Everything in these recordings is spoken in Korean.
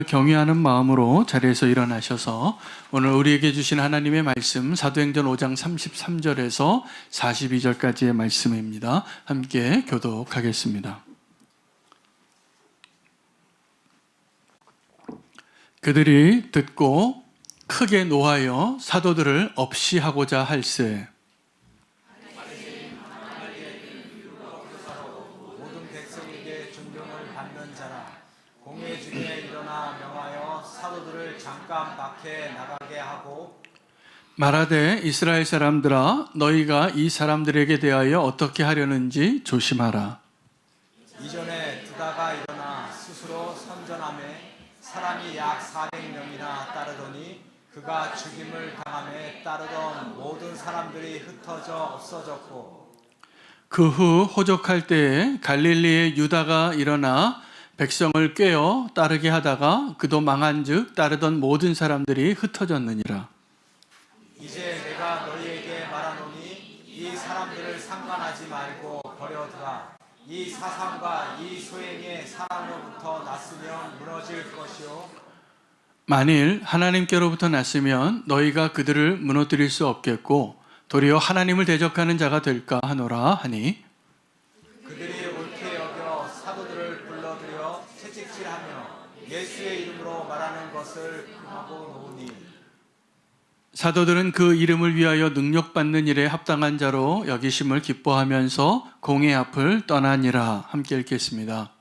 경외하는 마음으로 자리에서 일어나셔서 오늘 우리에게 주신 하나님의 말씀 사도행전 5장 33절에서 42절까지의 말씀입니다. 함께 교독하겠습니다. 그들이 듣고 크게 노하여 사도들을 없이하고자 할세 모든 백성에게 존경을 받는 자라 공회 중에 일어나 명하여 사도들을 잠깐 밖에 나가게 하고 말하되 이스라엘 사람들아 너희가 이 사람들에게 대하여 어떻게 하려는지 조심하라. 이전에 두다가 일어나 스스로 선전하매 사람이 약 400명이나 따르더니 그가 죽임을 당함에 따르던 모든 사람들이 흩어져 없어졌고 그 후 호적할 때에 갈릴리의 유다가 일어나 백성을 꾀어 따르게 하다가 그도 망한즉 따르던 모든 사람들이 흩어졌느니라. 이제 내가 너희에게 말하노니 이 사람들을 상관하지 말고 버려두라. 이 사상과 이 소행의 사람으로부터 났으면 무너질 것이요 만일 하나님께로부터 났으면 너희가 그들을 무너뜨릴 수 없겠고 도리어 하나님을 대적하는 자가 될까 하노라 하니 그들이 옳게 여겨 사도들을 불러들여 채찍질하며 예수의 이름으로 말하는 것을 금하고 놓으니 사도들은 그 이름을 위하여 능력받는 일에 합당한 자로 여기심을 기뻐하면서 공회 앞을 떠나니라. 함께 읽겠습니다.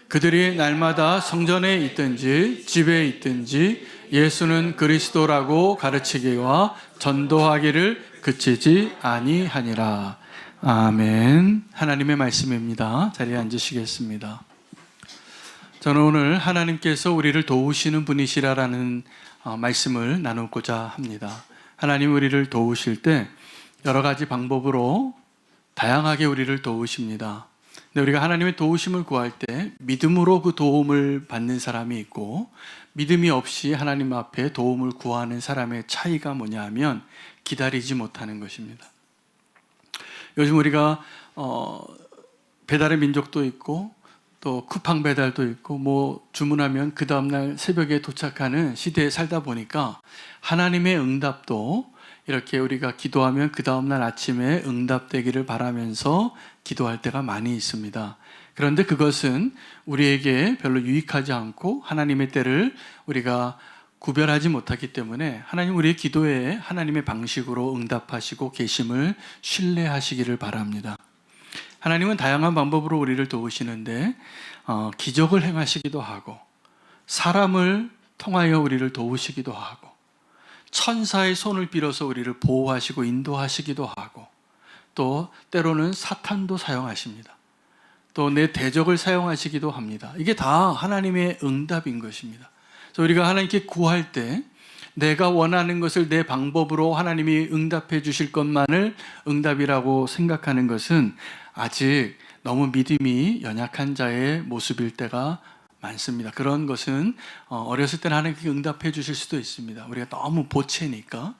그들이 날마다 성전에 있든지 집에 있든지 예수는 그리스도라고 가르치기와 전도하기를 그치지 아니하니라. 아멘. 하나님의 말씀입니다. 자리에 앉으시겠습니다. 저는 오늘 하나님께서 우리를 도우시는 분이시라라는 말씀을 나누고자 합니다. 하나님 우리를 도우실 때 여러 가지 방법으로 다양하게 우리를 도우십니다. 근데 우리가 하나님의 도우심을 구할 때 믿음으로 그 도움을 받는 사람이 있고 믿음이 없이 하나님 앞에 도움을 구하는 사람의 차이가 뭐냐 하면 기다리지 못하는 것입니다. 요즘 우리가 배달의 민족도 있고 또 쿠팡 배달도 있고 뭐 주문하면 그 다음날 새벽에 도착하는 시대에 살다 보니까 하나님의 응답도 이렇게 우리가 기도하면 그 다음날 아침에 응답되기를 바라면서 기도할 때가 많이 있습니다. 그런데 그것은 우리에게 별로 유익하지 않고 하나님의 때를 우리가 구별하지 못하기 때문에 하나님 우리의 기도에 하나님의 방식으로 응답하시고 계심을 신뢰하시기를 바랍니다. 하나님은 다양한 방법으로 우리를 도우시는데 기적을 행하시기도 하고 사람을 통하여 우리를 도우시기도 하고 천사의 손을 빌어서 우리를 보호하시고 인도하시기도 하고 또 때로는 사탄도 사용하십니다. 또 내 대적을 사용하시기도 합니다. 이게 다 하나님의 응답인 것입니다. 그래서 우리가 하나님께 구할 때 내가 원하는 것을 내 방법으로 하나님이 응답해 주실 것만을 응답이라고 생각하는 것은 아직 너무 믿음이 연약한 자의 모습일 때가 많습니다. 그런 것은 어렸을 때는 하나님께 응답해 주실 수도 있습니다. 우리가 너무 보채니까.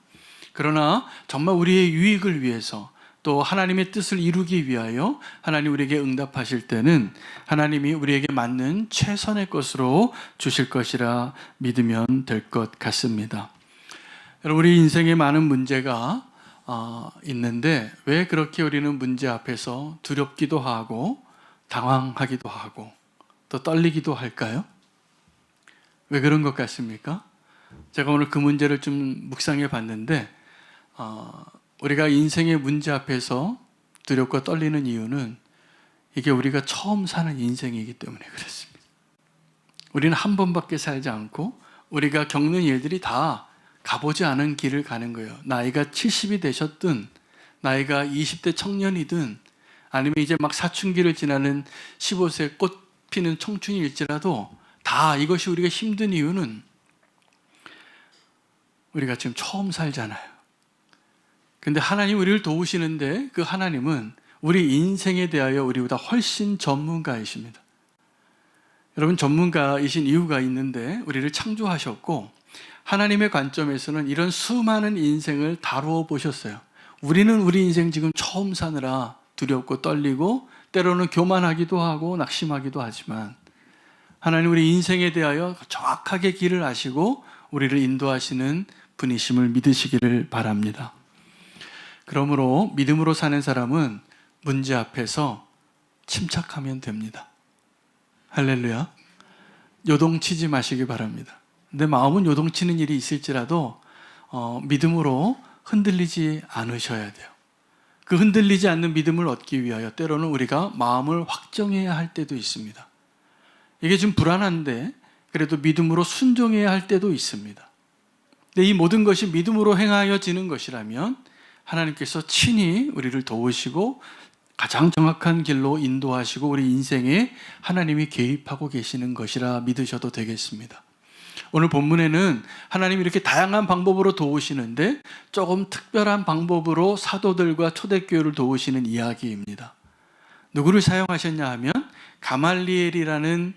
그러나 정말 우리의 유익을 위해서 또 하나님의 뜻을 이루기 위하여 하나님 우리에게 응답하실 때는 하나님이 우리에게 맞는 최선의 것으로 주실 것이라 믿으면 될 것 같습니다. 여러분 우리 인생에 많은 문제가 있는데 왜 그렇게 우리는 문제 앞에서 두렵기도 하고 당황하기도 하고 또 떨리기도 할까요? 왜 그런 것 같습니까? 제가 오늘 그 문제를 좀 묵상해 봤는데 우리가 인생의 문제 앞에서 두렵고 떨리는 이유는 이게 우리가 처음 사는 인생이기 때문에 그렇습니다. 우리는 한 번밖에 살지 않고 우리가 겪는 일들이 다 가보지 않은 길을 가는 거예요. 나이가 70이 되셨든 나이가 20대 청년이든 아니면 이제 막 사춘기를 지나는 15세 꽃 피는 청춘일지라도 다 이것이 우리가 힘든 이유는 우리가 지금 처음 살잖아요. 근데 하나님 우리를 도우시는데 그 하나님은 우리 인생에 대하여 우리보다 훨씬 전문가이십니다. 여러분 전문가이신 이유가 있는데 우리를 창조하셨고 하나님의 관점에서는 이런 수많은 인생을 다루어 보셨어요. 우리는 우리 인생 지금 처음 사느라 두렵고 떨리고 때로는 교만하기도 하고 낙심하기도 하지만 하나님 우리 인생에 대하여 정확하게 길을 아시고 우리를 인도하시는 분이심을 믿으시기를 바랍니다. 그러므로 믿음으로 사는 사람은 문제 앞에서 침착하면 됩니다. 할렐루야. 요동치지 마시기 바랍니다. 내 마음은 요동치는 일이 있을지라도 믿음으로 흔들리지 않으셔야 돼요. 그 흔들리지 않는 믿음을 얻기 위하여 때로는 우리가 마음을 확정해야 할 때도 있습니다. 이게 좀 불안한데 그래도 믿음으로 순종해야 할 때도 있습니다. 근데 이 모든 것이 믿음으로 행하여지는 것이라면 하나님께서 친히 우리를 도우시고 가장 정확한 길로 인도하시고 우리 인생에 하나님이 개입하고 계시는 것이라 믿으셔도 되겠습니다. 오늘 본문에는 하나님이 이렇게 다양한 방법으로 도우시는데 조금 특별한 방법으로 사도들과 초대교회를 도우시는 이야기입니다. 누구를 사용하셨냐 하면 가말리엘이라는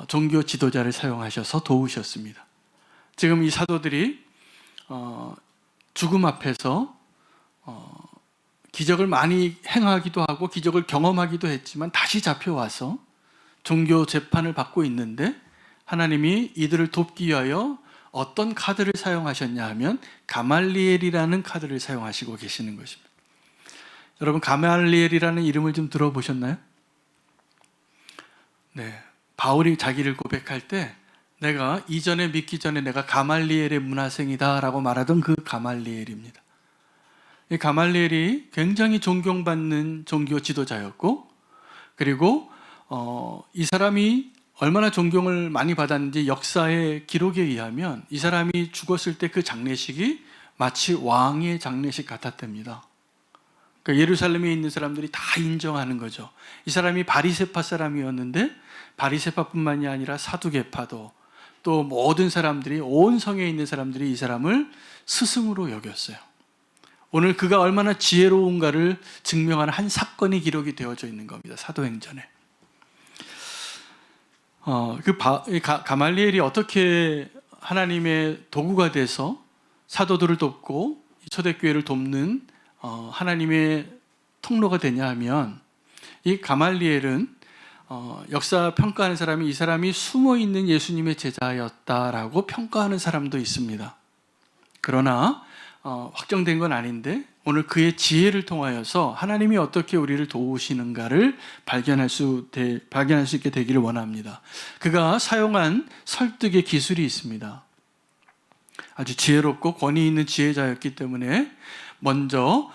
종교 지도자를 사용하셔서 도우셨습니다. 지금 이 사도들이 죽음 앞에서 기적을 많이 행하기도 하고 기적을 경험하기도 했지만 다시 잡혀와서 종교 재판을 받고 있는데 하나님이 이들을 돕기 위하여 어떤 카드를 사용하셨냐 하면 가말리엘이라는 카드를 사용하시고 계시는 것입니다. 여러분 가말리엘이라는 이름을 좀 들어보셨나요? 네, 바울이 자기를 고백할 때 내가 이전에 믿기 전에 내가 가말리엘의 문화생이다 라고 말하던 그 가말리엘입니다. 이 가말리엘이 굉장히 존경받는 종교 지도자였고 그리고 이 사람이 얼마나 존경을 많이 받았는지 역사의 기록에 의하면 이 사람이 죽었을 때 그 장례식이 마치 왕의 장례식 같았답니다. 그러니까 예루살렘에 있는 사람들이 다 인정하는 거죠. 이 사람이 바리새파 사람이었는데 바리새파뿐만이 아니라 사두개파도 또 모든 사람들이 온 성에 있는 사람들이 이 사람을 스승으로 여겼어요. 오늘 그가 얼마나 지혜로운가를 증명하는 한 사건이 기록이 되어져 있는 겁니다. 사도행전에. 가말리엘이 어떻게 하나님의 도구가 돼서 사도들을 돕고 초대교회를 돕는 하나님의 통로가 되냐 하면 이 가말리엘은 역사 평가하는 사람이 이 사람이 숨어있는 예수님의 제자였다라고 평가하는 사람도 있습니다. 그러나 확정된 건 아닌데 오늘 그의 지혜를 통하여서 하나님이 어떻게 우리를 도우시는가를 발견할 수 있게 되기를 원합니다. 그가 사용한 설득의 기술이 있습니다. 아주 지혜롭고 권위 있는 지혜자였기 때문에 먼저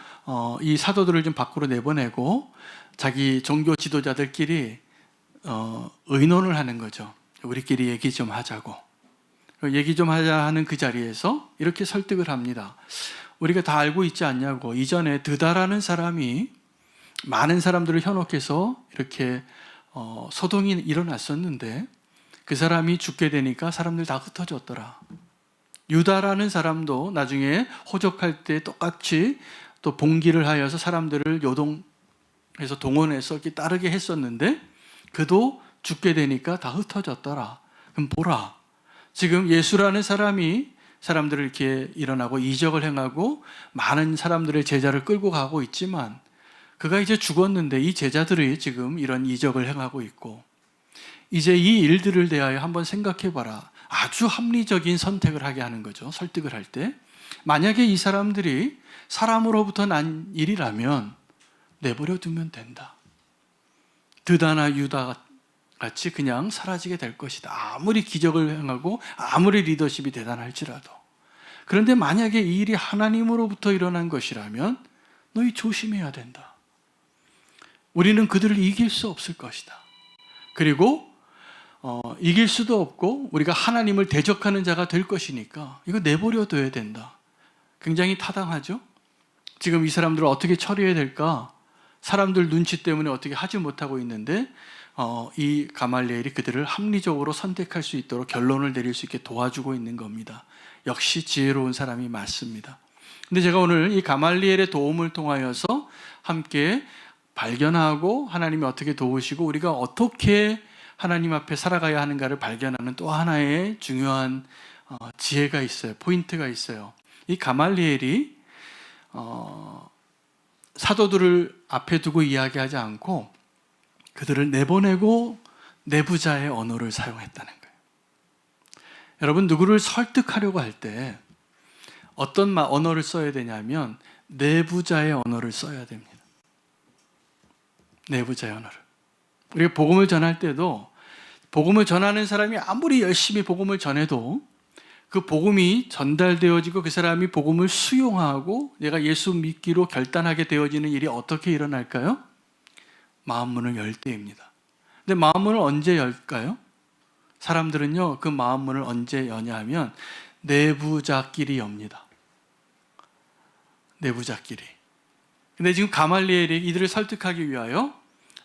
이 사도들을 좀 밖으로 내보내고 자기 종교 지도자들끼리 의논을 하는 거죠. 우리끼리 얘기 좀 하자고. 얘기 좀 하자 하는 그 자리에서 이렇게 설득을 합니다. 우리가 다 알고 있지 않냐고. 이전에 드다라는 사람이 많은 사람들을 현혹해서 이렇게 소동이 일어났었는데 그 사람이 죽게 되니까 사람들 다 흩어졌더라. 유다라는 사람도 나중에 호적할 때 똑같이 또 봉기를 하여서 사람들을 요동해서 동원해서 이렇게 따르게 했었는데 그도 죽게 되니까 다 흩어졌더라. 그럼 보라. 지금 예수라는 사람이 사람들을 이렇게 일어나고 이적을 행하고 많은 사람들의 제자를 끌고 가고 있지만 그가 이제 죽었는데 이 제자들이 지금 이런 이적을 행하고 있고 이제 이 일들을 대하여 한번 생각해 봐라. 아주 합리적인 선택을 하게 하는 거죠. 설득을 할 때. 만약에 이 사람들이 사람으로부터 난 일이라면 내버려 두면 된다. 드다나 유다 같이 그냥 사라지게 될 것이다. 아무리 기적을 행하고 아무리 리더십이 대단할지라도. 그런데 만약에 이 일이 하나님으로부터 일어난 것이라면 너희 조심해야 된다. 우리는 그들을 이길 수 없을 것이다. 그리고 이길 수도 없고 우리가 하나님을 대적하는 자가 될 것이니까 이거 내버려 둬야 된다. 굉장히 타당하죠? 지금 이 사람들을 어떻게 처리해야 될까? 사람들 눈치 때문에 어떻게 하지 못하고 있는데 이 가말리엘이 그들을 합리적으로 선택할 수 있도록 결론을 내릴 수 있게 도와주고 있는 겁니다. 역시 지혜로운 사람이 맞습니다. 근데 제가 오늘 이 가말리엘의 도움을 통하여서 함께 발견하고 하나님이 어떻게 도우시고 우리가 어떻게 하나님 앞에 살아가야 하는가를 발견하는 또 하나의 중요한 지혜가 있어요. 포인트가 있어요. 이 가말리엘이 사도들을 앞에 두고 이야기하지 않고 그들을 내보내고 내부자의 언어를 사용했다는 거예요. 여러분, 누구를 설득하려고 할 때 어떤 언어를 써야 되냐면 내부자의 언어를 써야 됩니다. 내부자의 언어를. 우리가 복음을 전할 때도 복음을 전하는 사람이 아무리 열심히 복음을 전해도 그 복음이 전달되어지고 그 사람이 복음을 수용하고 내가 예수 믿기로 결단하게 되어지는 일이 어떻게 일어날까요? 마음문을 열 때입니다. 근데 마음문을 언제 열까요? 사람들은요, 그 마음문을 언제 여냐 하면 내부자끼리 엽니다. 내부자끼리. 근데 지금 가말리엘이 이들을 설득하기 위하여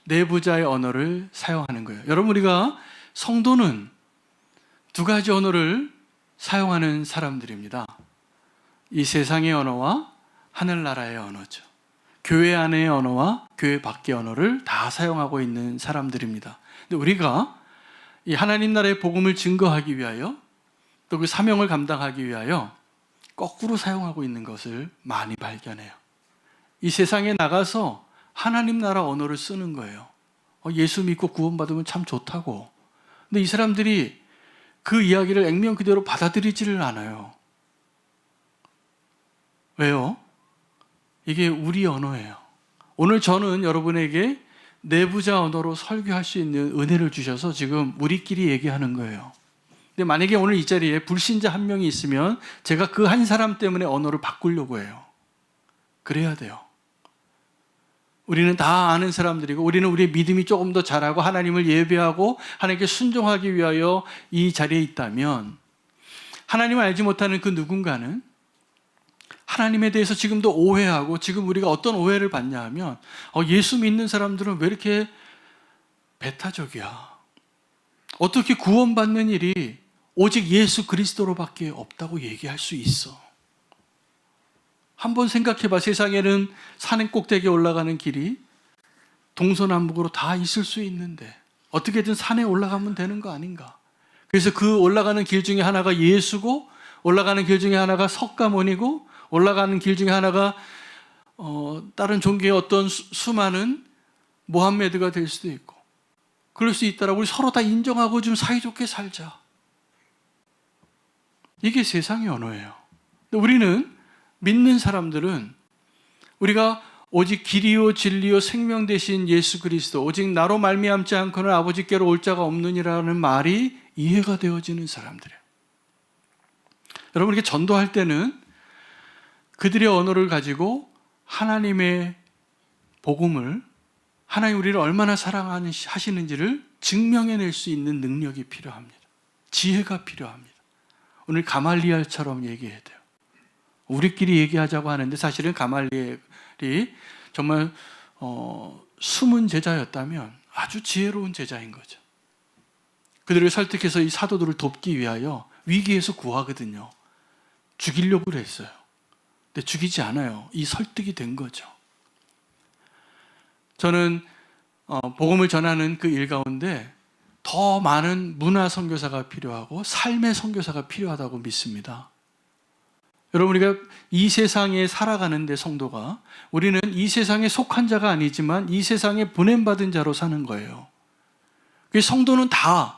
내부자의 언어를 사용하는 거예요. 여러분, 우리가 성도는 두 가지 언어를 사용하는 사람들입니다. 이 세상의 언어와 하늘나라의 언어죠. 교회 안의 언어와 교회 밖의 언어를 다 사용하고 있는 사람들입니다. 근데 우리가 이 하나님 나라의 복음을 증거하기 위하여 또 그 사명을 감당하기 위하여 거꾸로 사용하고 있는 것을 많이 발견해요. 이 세상에 나가서 하나님 나라 언어를 쓰는 거예요. 예수 믿고 구원받으면 참 좋다고. 근데 이 사람들이 그 이야기를 액면 그대로 받아들이지를 않아요. 왜요? 이게 우리 언어예요. 오늘 저는 여러분에게 내부자 언어로 설교할 수 있는 은혜를 주셔서 지금 우리끼리 얘기하는 거예요. 근데 만약에 오늘 이 자리에 불신자 한 명이 있으면 제가 그 한 사람 때문에 언어를 바꾸려고 해요. 그래야 돼요. 우리는 다 아는 사람들이고 우리는 우리의 믿음이 조금 더 잘하고 하나님을 예배하고 하나님께 순종하기 위하여 이 자리에 있다면 하나님을 알지 못하는 그 누군가는 하나님에 대해서 지금도 오해하고 지금 우리가 어떤 오해를 받냐 하면 예수 믿는 사람들은 왜 이렇게 배타적이야? 어떻게 구원받는 일이 오직 예수 그리스도로밖에 없다고 얘기할 수 있어? 한번 생각해봐. 세상에는 산의 꼭대기에 올라가는 길이 동서남북으로 다 있을 수 있는데 어떻게든 산에 올라가면 되는 거 아닌가? 그래서 그 올라가는 길 중에 하나가 예수고 올라가는 길 중에 하나가 석가모니고 올라가는 길 중에 하나가 다른 종교의 어떤 수많은 모함메드가 될 수도 있고 그럴 수 있다라고 우리 서로 다 인정하고 좀 사이좋게 살자. 이게 세상의 언어예요. 근데 우리는 믿는 사람들은 우리가 오직 길이요 진리요 생명 되신 예수 그리스도 오직 나로 말미암지 않고는 아버지께로 올 자가 없느니라는 말이 이해가 되어지는 사람들이에요. 여러분, 이렇게 전도할 때는 그들의 언어를 가지고 하나님의 복음을 하나님 우리를 얼마나 사랑하시는지를 증명해낼 수 있는 능력이 필요합니다. 지혜가 필요합니다. 오늘 가말리엘처럼 얘기해야 돼요. 우리끼리 얘기하자고 하는데 사실은 가말리엘이 정말 숨은 제자였다면 아주 지혜로운 제자인 거죠. 그들을 설득해서 이 사도들을 돕기 위하여 위기에서 구하거든요. 죽이려고 했어요. 근데 죽이지 않아요. 이 설득이 된 거죠. 저는 복음을 전하는 그 일 가운데 더 많은 문화 선교사가 필요하고 삶의 선교사가 필요하다고 믿습니다. 여러분, 우리가 이 세상에 살아가는데 성도가 우리는 이 세상에 속한 자가 아니지만 이 세상에 보냄받은 자로 사는 거예요. 성도는 다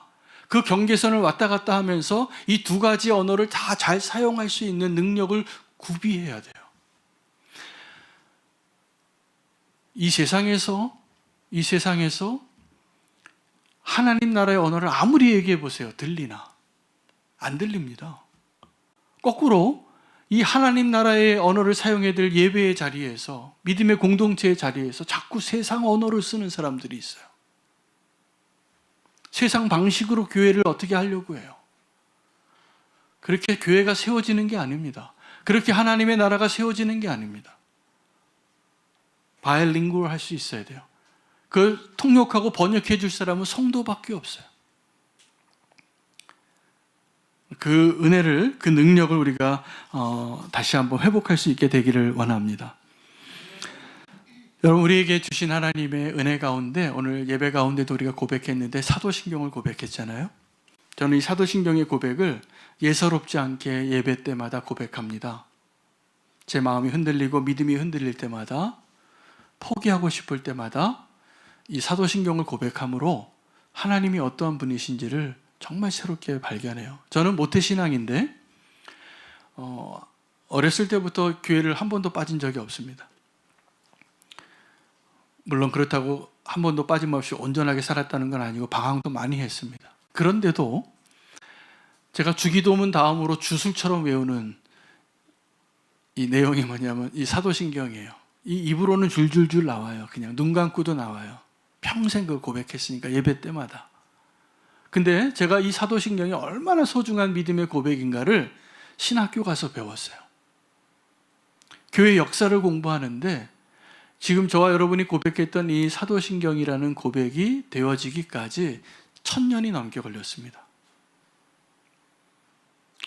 그 경계선을 왔다 갔다 하면서 이 두 가지 언어를 다 잘 사용할 수 있는 능력을 구비해야 돼요. 이 세상에서 하나님 나라의 언어를 아무리 얘기해 보세요. 들리나? 안 들립니다. 거꾸로 이 하나님 나라의 언어를 사용해야 될 예배의 자리에서 믿음의 공동체의 자리에서 자꾸 세상 언어를 쓰는 사람들이 있어요. 세상 방식으로 교회를 어떻게 하려고 해요? 그렇게 교회가 세워지는 게 아닙니다. 그렇게 하나님의 나라가 세워지는 게 아닙니다. 바이링구얼 할 수 있어야 돼요. 그걸 통역하고 번역해 줄 사람은 성도밖에 없어요. 그 은혜를, 그 능력을 우리가 다시 한번 회복할 수 있게 되기를 원합니다. 여러분, 우리에게 주신 하나님의 은혜 가운데 오늘 예배 가운데도 우리가 고백했는데 사도신경을 고백했잖아요. 저는 이 사도신경의 고백을 예사롭지 않게 예배 때마다 고백합니다. 제 마음이 흔들리고 믿음이 흔들릴 때마다 포기하고 싶을 때마다 이 사도신경을 고백함으로 하나님이 어떠한 분이신지를 정말 새롭게 발견해요. 저는 모태신앙인데 어렸을 때부터 교회를 한 번도 빠진 적이 없습니다. 물론 그렇다고 한 번도 빠짐없이 온전하게 살았다는 건 아니고 방황도 많이 했습니다. 그런데도 제가 주기도문 다음으로 주술처럼 외우는 이 내용이 뭐냐면 이 사도신경이에요. 이 입으로는 줄줄줄 나와요. 그냥 눈 감고도 나와요. 평생 그걸 고백했으니까 예배 때마다. 근데 제가 이 사도신경이 얼마나 소중한 믿음의 고백인가를 신학교 가서 배웠어요. 교회 역사를 공부하는데 지금 저와 여러분이 고백했던 이 사도신경이라는 고백이 되어지기까지 1000년이 넘게 걸렸습니다.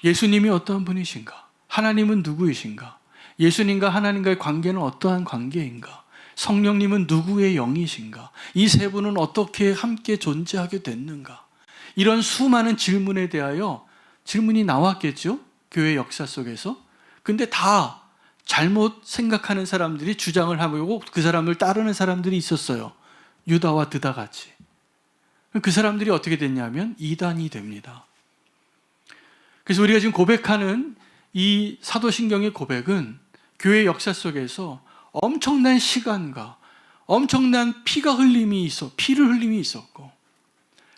예수님이 어떠한 분이신가? 하나님은 누구이신가? 예수님과 하나님과의 관계는 어떠한 관계인가? 성령님은 누구의 영이신가? 이 세 분은 어떻게 함께 존재하게 됐는가? 이런 수많은 질문에 대하여 질문이 나왔겠죠? 교회 역사 속에서. 근데 다 잘못 생각하는 사람들이 주장을 하고 그 사람을 따르는 사람들이 있었어요. 유다와 드다 같이. 그 사람들이 어떻게 됐냐면 이단이 됩니다. 그래서 우리가 지금 고백하는 이 사도신경의 고백은 교회 역사 속에서 엄청난 시간과 엄청난 피를 흘림이 있었고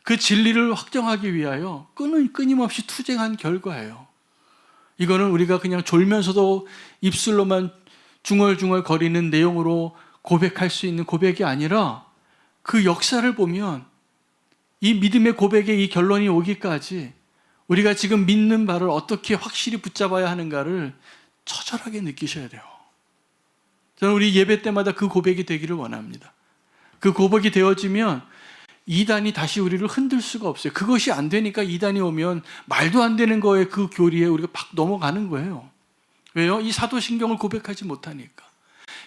그 진리를 확정하기 위하여 끊임없이 투쟁한 결과예요. 이거는 우리가 그냥 졸면서도 입술로만 중얼중얼 거리는 내용으로 고백할 수 있는 고백이 아니라 그 역사를 보면 이 믿음의 고백의 이 결론이 오기까지 우리가 지금 믿는 바를 어떻게 확실히 붙잡아야 하는가를 처절하게 느끼셔야 돼요. 저는 우리 예배 때마다 그 고백이 되기를 원합니다. 그 고백이 되어지면 이단이 다시 우리를 흔들 수가 없어요. 그것이 안 되니까 이단이 오면 말도 안 되는 거에 그 교리에 우리가 팍 넘어가는 거예요. 왜요? 이 사도신경을 고백하지 못하니까.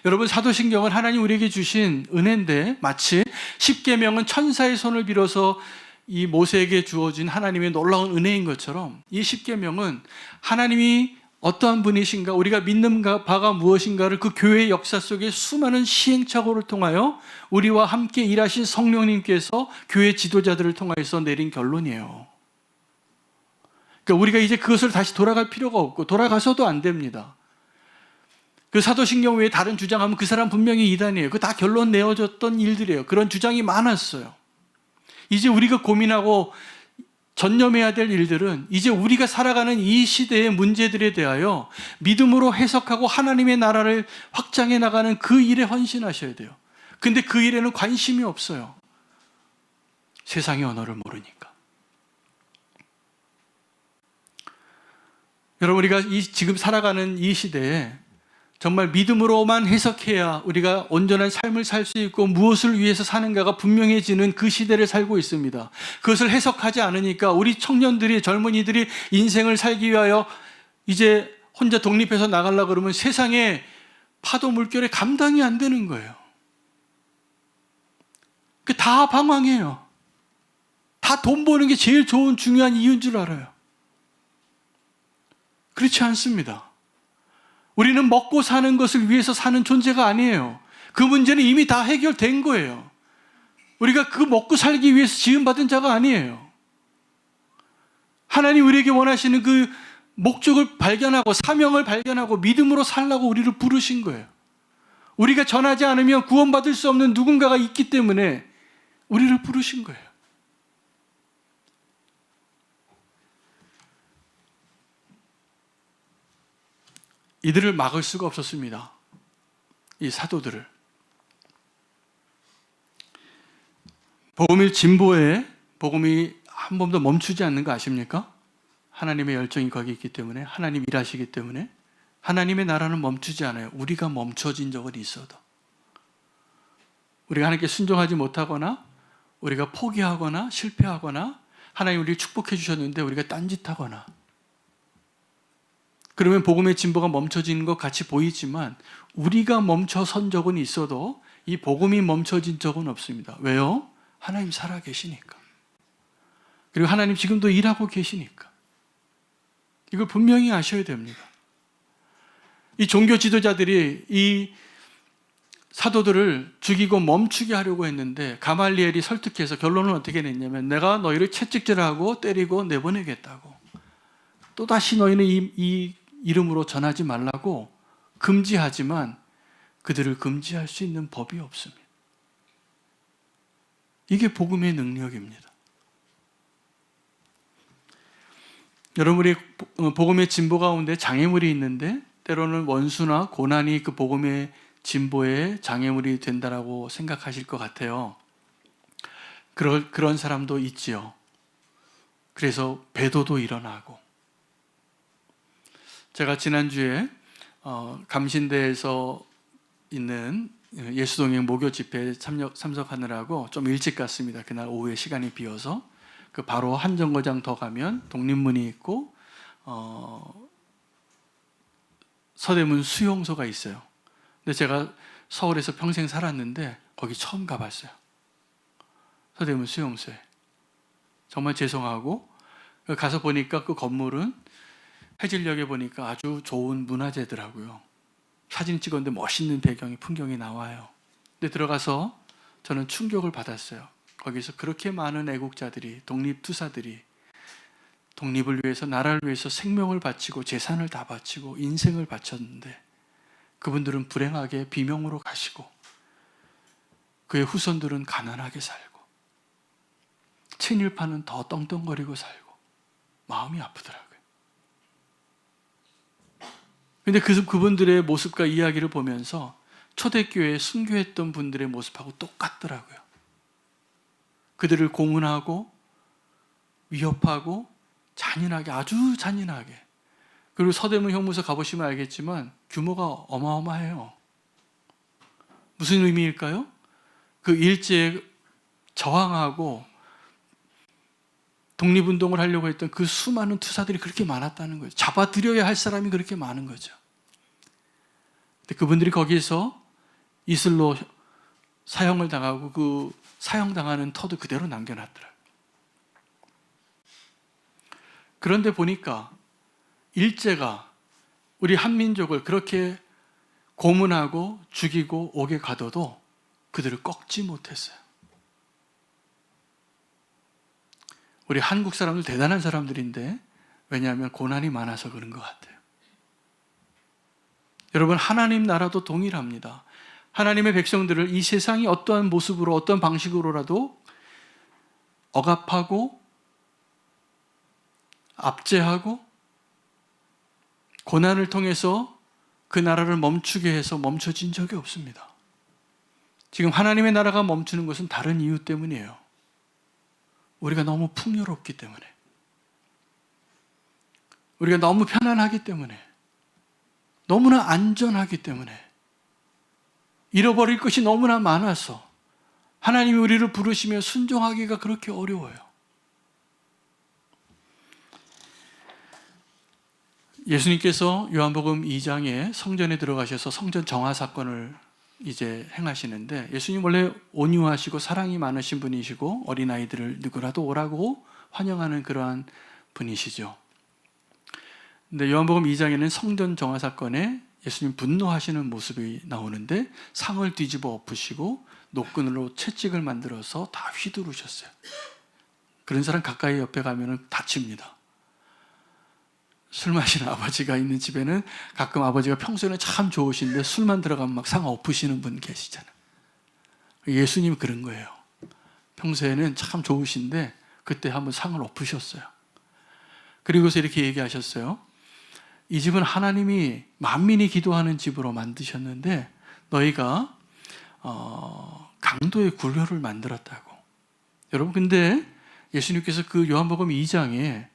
여러분, 사도신경은 하나님 우리에게 주신 은혜인데 마치 십계명은 천사의 손을 빌어서 이 모세에게 주어진 하나님의 놀라운 은혜인 것처럼 이 십계명은 하나님이 어떠한 분이신가, 우리가 믿는 바가 무엇인가를 그 교회의 역사 속에 수많은 시행착오를 통하여 우리와 함께 일하신 성령님께서 교회 지도자들을 통해서 내린 결론이에요. 그러니까 우리가 이제 그것을 다시 돌아갈 필요가 없고 돌아가서도 안 됩니다. 그 사도신경 외에 다른 주장하면 그 사람 분명히 이단이에요. 그 다 결론 내어졌던 일들이에요. 그런 주장이 많았어요. 이제 우리가 고민하고 전념해야 될 일들은 이제 우리가 살아가는 이 시대의 문제들에 대하여 믿음으로 해석하고 하나님의 나라를 확장해 나가는 그 일에 헌신하셔야 돼요. 근데 그 일에는 관심이 없어요. 세상의 언어를 모르니까. 여러분, 우리가 지금 살아가는 이 시대에 정말 믿음으로만 해석해야 우리가 온전한 삶을 살 수 있고 무엇을 위해서 사는가가 분명해지는 그 시대를 살고 있습니다. 그것을 해석하지 않으니까 우리 청년들이, 젊은이들이 인생을 살기 위하여 이제 혼자 독립해서 나가려고 그러면 세상에 파도 물결에 감당이 안 되는 거예요. 다 방황해요. 다 돈 버는 게 제일 좋은 중요한 이유인 줄 알아요. 그렇지 않습니다. 우리는 먹고 사는 것을 위해서 사는 존재가 아니에요. 그 문제는 이미 다 해결된 거예요. 우리가 그 먹고 살기 위해서 지음받은 자가 아니에요. 하나님 우리에게 원하시는 그 목적을 발견하고 사명을 발견하고 믿음으로 살라고 우리를 부르신 거예요. 우리가 전하지 않으면 구원받을 수 없는 누군가가 있기 때문에 우리를 부르신 거예요. 이들을 막을 수가 없었습니다. 이 사도들을. 복음의 진보에 복음이 한 번도 멈추지 않는 거 아십니까? 하나님의 열정이 거기 있기 때문에, 하나님 일하시기 때문에 하나님의 나라는 멈추지 않아요. 우리가 멈춰진 적은 있어도. 우리가 하나님께 순종하지 못하거나 우리가 포기하거나 실패하거나 하나님 우리를 축복해 주셨는데 우리가 딴짓하거나 그러면 복음의 진보가 멈춰지는 것 같이 보이지만 우리가 멈춰선 적은 있어도 이 복음이 멈춰진 적은 없습니다. 왜요? 하나님 살아계시니까. 그리고 하나님 지금도 일하고 계시니까. 이걸 분명히 아셔야 됩니다. 이 종교 지도자들이 이 사도들을 죽이고 멈추게 하려고 했는데 가말리엘이 설득해서 결론은 어떻게 냈냐면 내가 너희를 채찍질하고 때리고 내보내겠다고. 또다시 너희는 이 이름으로 전하지 말라고 금지하지만 그들을 금지할 수 있는 법이 없습니다. 이게 복음의 능력입니다. 여러분이 복음의 진보 가운데 장애물이 있는데 때로는 원수나 고난이 그 복음의 진보의 장애물이 된다라고 생각하실 것 같아요. 그런 사람도 있지요. 그래서 배도도 일어나고. 제가 지난주에 감신대에서 있는 예수동행 목요 집회에 참석하느라고 좀 일찍 갔습니다. 그날 오후에 시간이 비어서. 그 바로 한 정거장 더 가면 독립문이 있고 서대문 수용소가 있어요. 근데 제가 서울에서 평생 살았는데 거기 처음 가봤어요. 서대문 수용소에. 정말 죄송하고 가서 보니까 그 건물은 해질녘에 보니까 아주 좋은 문화재더라고요. 사진 찍었는데 멋있는 풍경이 나와요. 근데 들어가서 저는 충격을 받았어요. 거기서 그렇게 많은 애국자들이, 독립투사들이 독립을 위해서, 나라를 위해서 생명을 바치고 재산을 다 바치고 인생을 바쳤는데 그분들은 불행하게 비명으로 가시고 그의 후손들은 가난하게 살고 친일파는 더 떵떵거리고 살고 마음이 아프더라고요. 근데 그분들의 모습과 이야기를 보면서 초대교회에 순교했던 분들의 모습하고 똑같더라고요. 그들을 고문하고 위협하고 잔인하게, 아주 잔인하게. 그리고 서대문 형무소 가보시면 알겠지만 규모가 어마어마해요. 무슨 의미일까요? 그 일제에 저항하고 독립운동을 하려고 했던 그 수많은 투사들이 그렇게 많았다는 거예요. 잡아들여야 할 사람이 그렇게 많은 거죠. 근데 그분들이 거기서 이슬로 사형을 당하고 그 사형당하는 터도 그대로 남겨놨더라고요. 그런데 보니까 일제가 우리 한민족을 그렇게 고문하고 죽이고 옥에 가둬도 그들을 꺾지 못했어요. 우리 한국 사람들 대단한 사람들인데 왜냐하면 고난이 많아서 그런 것 같아요. 여러분, 하나님 나라도 동일합니다. 하나님의 백성들을 이 세상이 어떠한 모습으로 어떤 방식으로라도 억압하고 압제하고 고난을 통해서 그 나라를 멈추게 해서 멈춰진 적이 없습니다. 지금 하나님의 나라가 멈추는 것은 다른 이유 때문이에요. 우리가 너무 풍요롭기 때문에, 우리가 너무 편안하기 때문에, 너무나 안전하기 때문에, 잃어버릴 것이 너무나 많아서 하나님이 우리를 부르시며 순종하기가 그렇게 어려워요. 예수님께서 요한복음 2장에 성전에 들어가셔서 성전 정화 사건을 이제 행하시는데, 예수님 원래 온유하시고 사랑이 많으신 분이시고 어린아이들을 누구라도 오라고 환영하는 그러한 분이시죠. 근데 요한복음 2장에는 성전 정화 사건에 예수님 분노하시는 모습이 나오는데 상을 뒤집어 엎으시고 노끈으로 채찍을 만들어서 다 휘두르셨어요. 그런 사람 가까이 옆에 가면 다칩니다. 술 마시는 아버지가 있는 집에는 가끔 아버지가 평소에는 참 좋으신데 술만 들어가면 막 상 엎으시는 분 계시잖아요. 예수님 그런 거예요. 평소에는 참 좋으신데 그때 한번 상을 엎으셨어요. 그리고서 이렇게 얘기하셨어요. 이 집은 하나님이 만민이 기도하는 집으로 만드셨는데 너희가 강도의 굴효를 만들었다고. 여러분, 근데 예수님께서 그 요한복음 2장에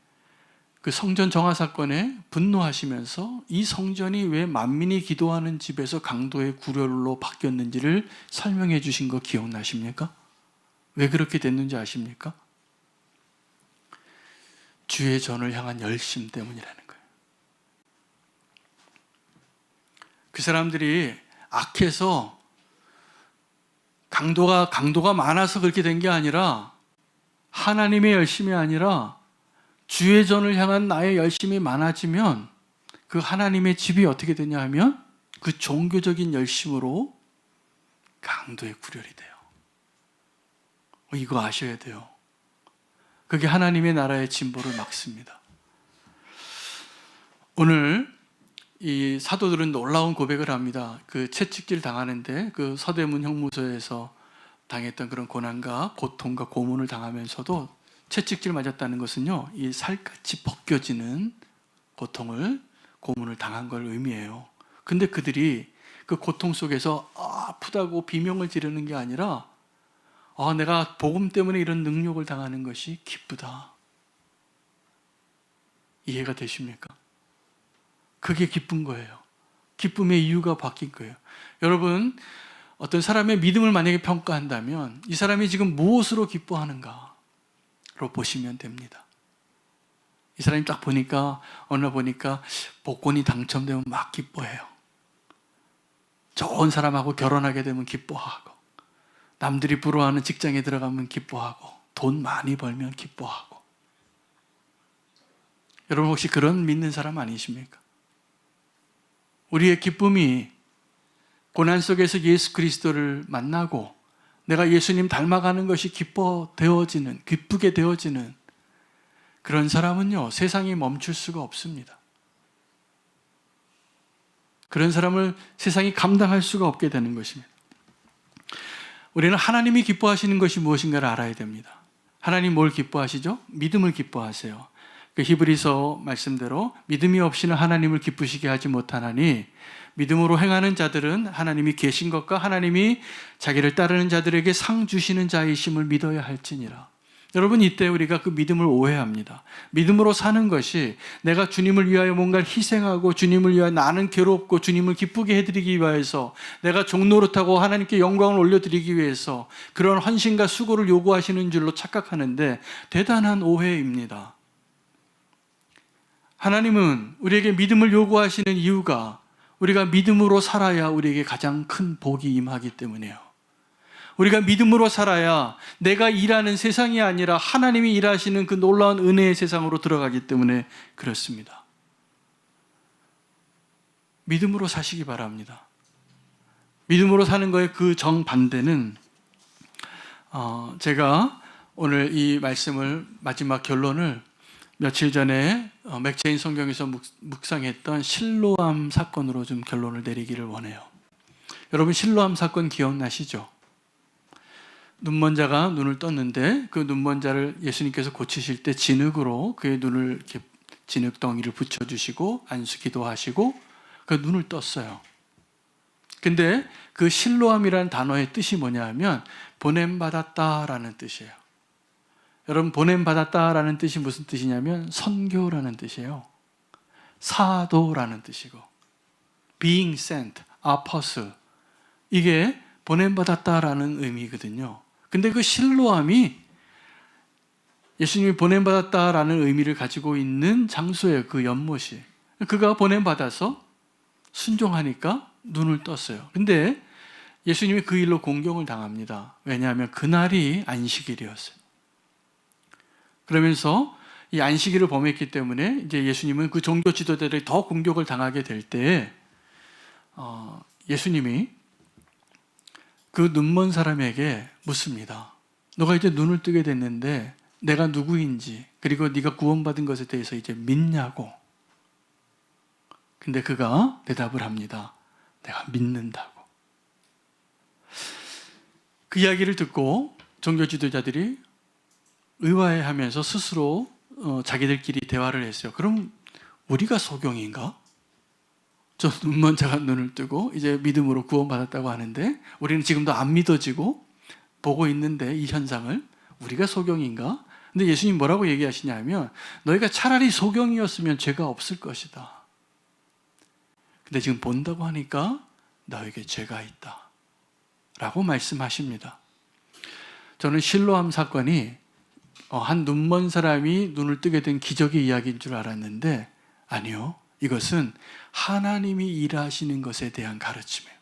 그 성전 정화 사건에 분노하시면서 이 성전이 왜 만민이 기도하는 집에서 강도의 굴효로 바뀌었는지를 설명해 주신 거 기억나십니까? 왜 그렇게 됐는지 아십니까? 주의 전을 향한 열심 때문이라는 거예요. 그 사람들이 악해서 강도가 많아서 그렇게 된 게 아니라 하나님의 열심이 아니라 주의 전을 향한 나의 열심이 많아지면 그 하나님의 집이 어떻게 되냐 하면 그 종교적인 열심으로 강도의 구렬이 돼요. 이거 아셔야 돼요. 그게 하나님의 나라의 진보를 막습니다. 오늘 이 사도들은 놀라운 고백을 합니다. 그 채찍질 당하는데 그 서대문 형무소에서 당했던 그런 고난과 고통과 고문을 당하면서도 채찍질 맞았다는 것은요, 이 살갗이 벗겨지는 고통을, 고문을 당한 걸 의미해요. 근데 그들이 그 고통 속에서 아프다고 비명을 지르는 게 아니라 내가 복음 때문에 이런 능력을 당하는 것이 기쁘다. 이해가 되십니까? 그게 기쁜 거예요. 기쁨의 이유가 바뀐 거예요. 여러분, 어떤 사람의 믿음을 만약에 평가한다면 이 사람이 지금 무엇으로 기뻐하는가로 보시면 됩니다. 이 사람이 딱 보니까, 어느 날 보니까 복권이 당첨되면 막 기뻐해요. 좋은 사람하고 결혼하게 되면 기뻐하고, 남들이 부러워하는 직장에 들어가면 기뻐하고, 돈 많이 벌면 기뻐하고. 여러분 혹시 그런 믿는 사람 아니십니까? 우리의 기쁨이 고난 속에서 예수 그리스도를 만나고 내가 예수님 닮아가는 것이 기쁘게 되어지는 그런 사람은요, 세상이 멈출 수가 없습니다. 그런 사람을 세상이 감당할 수가 없게 되는 것입니다. 우리는 하나님이 기뻐하시는 것이 무엇인가를 알아야 됩니다. 하나님 뭘 기뻐하시죠? 믿음을 기뻐하세요. 그 히브리서 말씀대로 믿음이 없이는 하나님을 기쁘시게 하지 못하나니 믿음으로 행하는 자들은 하나님이 계신 것과 하나님이 자기를 따르는 자들에게 상 주시는 자이심을 믿어야 할지니라. 여러분, 이때 우리가 그 믿음을 오해합니다. 믿음으로 사는 것이 내가 주님을 위하여 뭔가를 희생하고 주님을 위하여 나는 괴롭고 주님을 기쁘게 해드리기 위해서 내가 종노릇하고 하나님께 영광을 올려드리기 위해서 그런 헌신과 수고를 요구하시는 줄로 착각하는데 대단한 오해입니다. 하나님은 우리에게 믿음을 요구하시는 이유가 우리가 믿음으로 살아야 우리에게 가장 큰 복이 임하기 때문이에요. 우리가 믿음으로 살아야 내가 일하는 세상이 아니라 하나님이 일하시는 그 놀라운 은혜의 세상으로 들어가기 때문에 그렇습니다. 믿음으로 사시기 바랍니다. 믿음으로 사는 거의 그 정반대는 제가 오늘 이 말씀을 마지막 결론을 며칠 전에 맥체인 성경에서 묵상했던 실로암 사건으로 좀 결론을 내리기를 원해요. 여러분, 실로암 사건 기억나시죠? 눈먼 자가 눈을 떴는데 그 눈먼 자를 예수님께서 고치실 때 진흙으로 그의 눈을 이렇게 진흙덩이를 붙여주시고 안수기도 하시고 그 눈을 떴어요. 근데 그 실로암이라는 단어의 뜻이 뭐냐 하면 보냄받았다라는 뜻이에요. 여러분, 보냄받았다라는 뜻이 무슨 뜻이냐면 선교라는 뜻이에요. 사도라는 뜻이고 being sent, apostle, 이게 보냄받았다라는 의미거든요. 근데 그 실로암이 예수님이 보냄받았다라는 의미를 가지고 있는 장소예요. 그 연못이. 그가 보냄받아서 순종하니까 눈을 떴어요. 근데 예수님이 그 일로 공경을 당합니다. 왜냐하면 그날이 안식일이었어요. 그러면서 이 안식일을 범했기 때문에 이제 예수님은 그 종교 지도자들이 더 공격을 당하게 될 때 예수님이 그 눈먼 사람에게 묻습니다. 너가 이제 눈을 뜨게 됐는데 내가 누구인지 그리고 네가 구원받은 것에 대해서 이제 믿냐고. 근데 그가 대답을 합니다. 내가 믿는다고. 그 이야기를 듣고 종교 지도자들이 의아해하면서 스스로 자기들끼리 대화를 했어요. 그럼 우리가 소경인가? 저 눈먼 자가 눈을 뜨고 이제 믿음으로 구원받았다고 하는데 우리는 지금도 안 믿어지고 보고 있는데 이 현상을 우리가 소경인가? 근데 예수님 뭐라고 얘기하시냐면 너희가 차라리 소경이었으면 죄가 없을 것이다. 근데 지금 본다고 하니까 너에게 죄가 있다 라고 말씀하십니다. 저는 실로암 사건이 한 눈먼 사람이 눈을 뜨게 된 기적의 이야기인 줄 알았는데 아니요. 이것은 하나님이 일하시는 것에 대한 가르침이에요.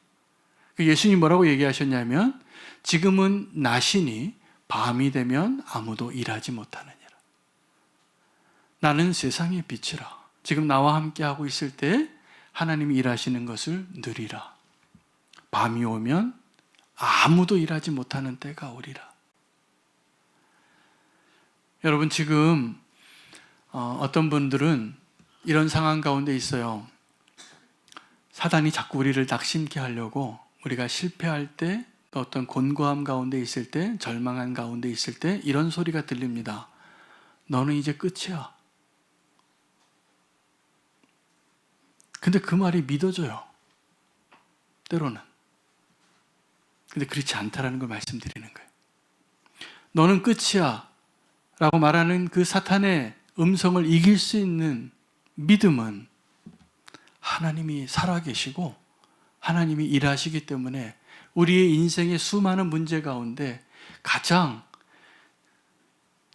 예수님 뭐라고 얘기하셨냐면 지금은 낮이니 밤이 되면 아무도 일하지 못하느니라. 나는 세상의 빛이라. 지금 나와 함께하고 있을 때 하나님이 일하시는 것을 누리라. 밤이 오면 아무도 일하지 못하는 때가 오리라. 여러분, 지금 어떤 분들은 이런 상황 가운데 있어요. 사단이 자꾸 우리를 낙심케 하려고, 우리가 실패할 때, 또 어떤 곤고함 가운데 있을 때, 절망한 가운데 있을 때 이런 소리가 들립니다. 너는 이제 끝이야. 근데 그 말이 믿어져요. 때로는. 근데 그렇지 않다라는 걸 말씀드리는 거예요. 너는 끝이야 라고 말하는 그 사탄의 음성을 이길 수 있는 믿음은 하나님이 살아계시고 하나님이 일하시기 때문에 우리의 인생의 수많은 문제 가운데 가장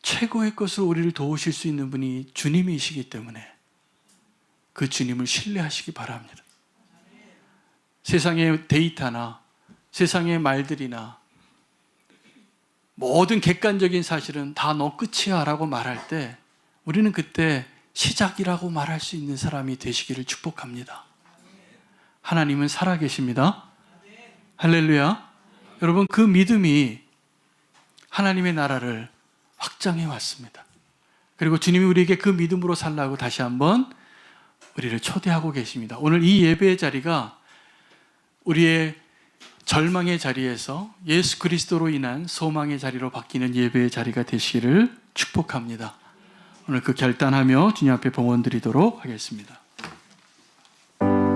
최고의 것으로 우리를 도우실 수 있는 분이 주님이시기 때문에 그 주님을 신뢰하시기 바랍니다. 세상의 데이터나 세상의 말들이나 모든 객관적인 사실은 다 너 끝이야 라고 말할 때 우리는 그때 시작이라고 말할 수 있는 사람이 되시기를 축복합니다. 하나님은 살아계십니다. 할렐루야. 여러분, 그 믿음이 하나님의 나라를 확장해 왔습니다. 그리고 주님이 우리에게 그 믿음으로 살라고 다시 한번 우리를 초대하고 계십니다. 오늘 이 예배의 자리가 우리의 절망의 자리에서 예수 그리스도로 인한 소망의 자리로 바뀌는 예배의 자리가 되시기를 축복합니다. 오늘 그 결단하며 주님 앞에 봉헌 드리도록 하겠습니다.